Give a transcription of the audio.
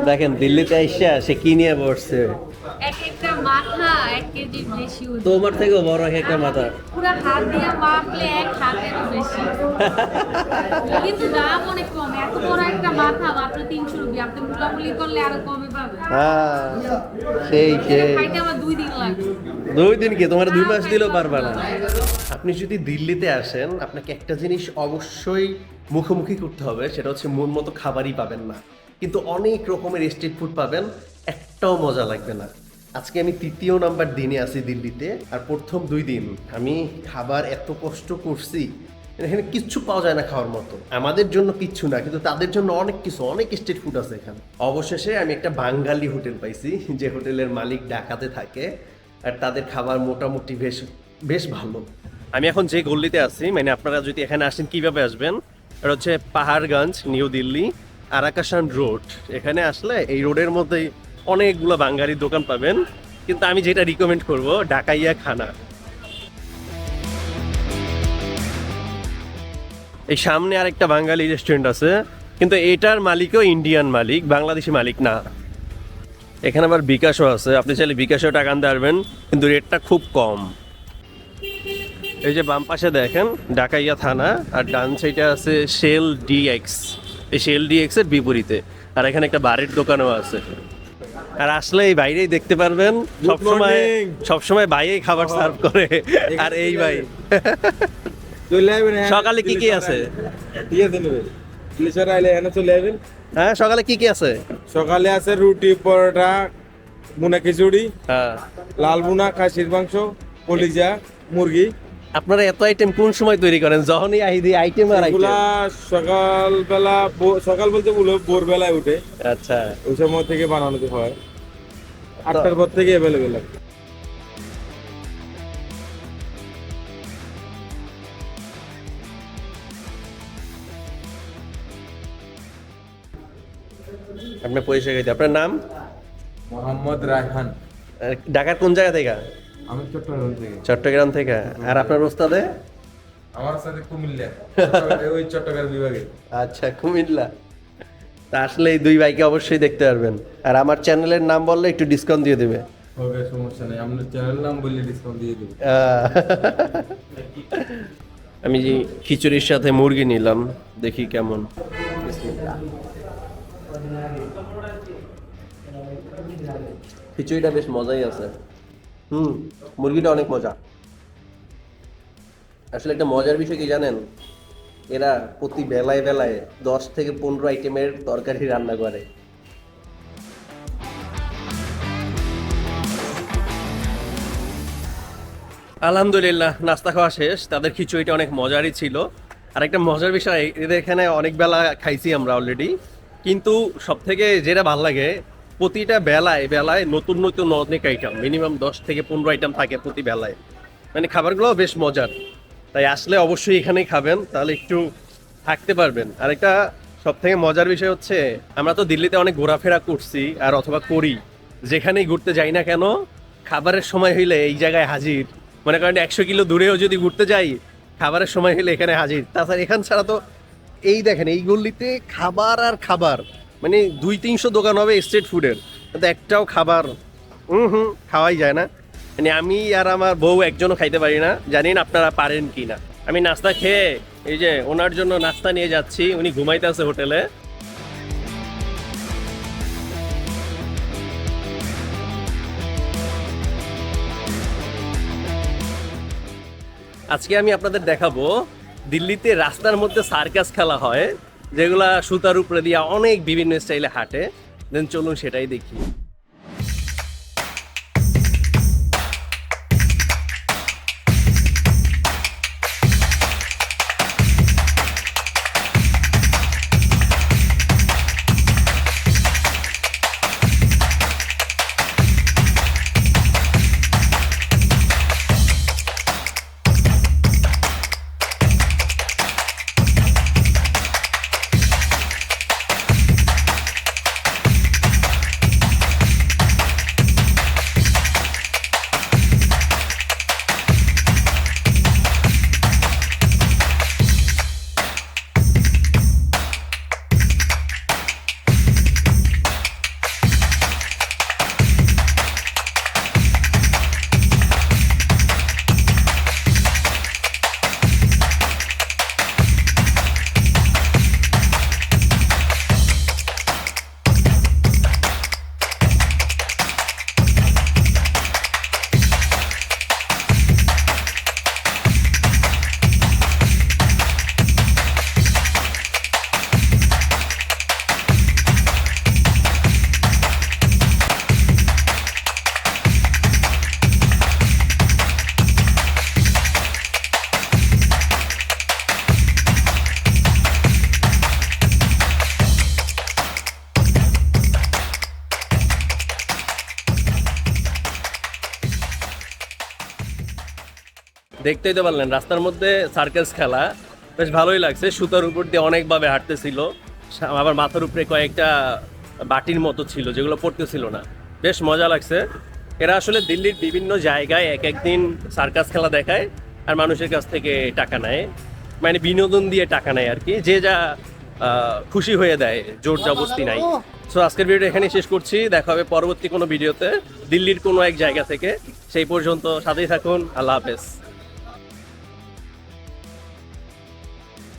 দেখেন দিল্লিতে এসে সে কি নিয়ে বসছে, এক একটা মাথা 1 কেজির বেশি ওজন। তোমার থেকেও বড় এক একটা মাথা। পুরো হাত দিয়ে মাপলে 1 হাতেরও বেশি। কিন্তু দাম অনেক কম, এত বড় একটা মাথা মাত্র 300 রুপি। আপনি মুলামুলি করলে আরো কমে পাবেন। হ্যাঁ সেই এটা সেই খাইতে আমার 2 দিন লাগবে। 2 দিন কি তোমার 2 মাস দিলেও পারবা না। আপনি যদি দিল্লিতে আসেন আপনাকে একটা জিনিস অবশ্যই মুখোমুখি করতে হবে, সেটা হচ্ছে মন মতো খাবারই পাবেন না, কিন্তু অনেক রকমের স্ট্রিট ফুড পাবেন, একটাও মজা লাগবে না। আজকে আমি 3য় নাম্বার দিনে আছি দিল্লিতে, আর প্রথম 2 দিন আমি খাবার এত কষ্ট করছি, এখানে কিচ্ছু পাওয়া যায় না খাওয়ার মতো। আমাদের জন্য কিচ্ছু না, কিন্তু তাদের জন্য অনেক কিছু, অনেক স্ট্রিট ফুড আছে এখানে। অবশেষে আমি একটা বাঙালি হোটেল পাইছি, যে হোটেলের মালিক ঢাকাতে থাকে, আর তাদের খাবার মোটামুটি বেশ বেশ ভালো। আমি এখন যে গল্লিতে আছি, মানে আপনারা যদি এখানে আসেন কিভাবে আসবেন, এটা হচ্ছে পাহাড়গঞ্জ, নিউ দিল্লি, আরাকাসান রোড। এখানে আসলে এই রোডের মধ্যেই অনেকগুলো বাঙালির দোকান পাবেন, কিন্তু আমি যেটা রিকমেন্ড করব ঢাকাইয়া খানা। এই সামনে আরেকটা বাঙালি রেস্টুরেন্ট আছে, কিন্তু এটার মালিকও ইন্ডিয়ান মালিক, বাংলাদেশি মালিক না। এখানে আবার বিকাশও আছে, আপনি চাইলে বিকাশেও টাকা আনতে পারবেন, কিন্তু রেটটা খুব কম। এই যে বাম পাশে দেখেন ঢাকাইয়া থানা, আর ডান সাইডে আছে শেল ডিএক্স। এই শেল ডিএক্স এর বিপরীতে, আর এখানে একটা বারের দোকানও আছে। আর আসলে এই বাইরেই দেখতে পারবেন সবসময় বাইরেই খাবার সার্ভ করে। আর এই ভাই সকালে কি কি আছে? হ্যাঁ সকালে কি কি আছে? সকালে আছে রুটি, পরোটা, মুনা খিচুড়ি, হ্যাঁ লাল মুনা, খাসির মাংস, কলিজা, মুরগি। আপনারা এত আইটেম কোন সময় তৈরি করেন? যখনই আইটেম আর এগুলা আইটেম। সকালবেলা, সকাল বলতে ভোরবেলায় উঠে আচ্ছা ওই সময় থেকে বানানো হয়, 8টার পর থেকে অ্যাভেলেবেল। আপনার পরিচয় গাইতে, আপনার নাম? মোহাম্মদ রায়হান। ঢাকার কোন জায়গা থেকে? আমি চট্টগ্রাম থেকে। চট্টগ্রাম থেকে। আর আপনার ওস্তাদে? আমার সাথে কুমিল্লা, ওই চট্টগ্রাম বিভাগে। আচ্ছা কুমিল্লা। তা আসলে এই 2 ভাইকে অবশ্যই দেখতে পারবেন, আর আমার চ্যানেলের নাম বললে একটু ডিসকাউন্ট দিয়ে দেবে। হবে, সমস্যা নেই, আপনার চ্যানেল নাম বললে ডিসকাউন্ট দিয়ে দেবো। আমি যে খিচুড়ির সাথে মুরগি নিলাম, দেখি কেমন। খিচুড়িটা বেশ মজাই আছে। মুরগিটা অনেক মজা। আসলে একটা মজার বিষয় কি জানেন, এরা প্রতি বেলায় বেলায় 10 থেকে 15 আইটেমের তরকারি রান্না করে। আলহামদুলিল্লাহ নাস্তা খাওয়া শেষ। তাদের খিচুড়িটা অনেক মজারই ছিল। আর একটা মজার বিষয়, এদের এখানে অনেক বেলা খাইছি আমরা অলরেডি, কিন্তু সব থেকে যেটা ভালো লাগে, প্রতিটা বেলায় বেলায় নতুন নতুন অনেক আইটেম, মিনিমাম 10 থেকে 15 আইটেম থাকে প্রতি বেলায়। মানে খাবারগুলোও বেশ মজার, তাই আসলে অবশ্যই এখানেই খাবেন, তাহলে একটু থাকতে পারবেন। আর একটা সব থেকে মজার বিষয় হচ্ছে, আমরা তো দিল্লিতে অনেক ঘোরাফেরা করছি আর অথবা করি, যেখানেই ঘুরতে যাই না কেন, খাবারের সময় হইলে এই জায়গায় হাজির। মনে করেন 100 কিলো দূরেও যদি ঘুরতে যাই, খাবারের সময় হলে এখানে হাজির। তাছাড়া এখান ছাড়া তো এই দেখেন এই গল্লিতে খাবার আর খাবার, মানে 200-300 দোকান হবে স্ট্রিট ফুডের, কিন্তু একটাও খাবার খাওয়াই যায় না। মানে আমি আর আমার বউ একজনও খাইতে পারি না, জানি না আপনারা পারেন কি না। আমি নাস্তা খেয়ে এই যে ওনার জন্য নাস্তা নিয়ে যাচ্ছি, উনি ঘুমাইতে আছে হোটেলে। আজকে আমি আপনাদের দেখাবো দিল্লিতে রাস্তার মধ্যে সার্কাস খেলা হয়, যেগুলা সুতার উপরে দিয়ে অনেক বিভিন্ন স্টাইলে হাঁটে। দেন চলুন সেটাই দেখি। দেখতেই তো পারলেন রাস্তার মধ্যে সার্কাস খেলা, বেশ ভালোই লাগছে। সুতার উপর দিয়ে অনেকভাবে হাঁটতেছিল, আবার মাথার উপরে কয়েকটা বাটির মতো ছিল যেগুলো পড়তেছিল না, বেশ মজা লাগছে। এরা আসলে দিল্লির বিভিন্ন জায়গায় এক একদিন সার্কাস খেলা দেখায় আর মানুষের কাছ থেকে টাকা নেয়, মানে বিনোদন দিয়ে টাকা নেয় আর কি, যে যা খুশি হয়ে দেয়, জোর জবরদস্তি নাই। সো আজকের ভিডিওটা এখানে শেষ করছি, দেখা হবে পরবর্তী কোনো ভিডিওতে দিল্লির কোনো এক জায়গা থেকে। সেই পর্যন্ত সাথেই থাকুন, আল্লাহ হাফেজ।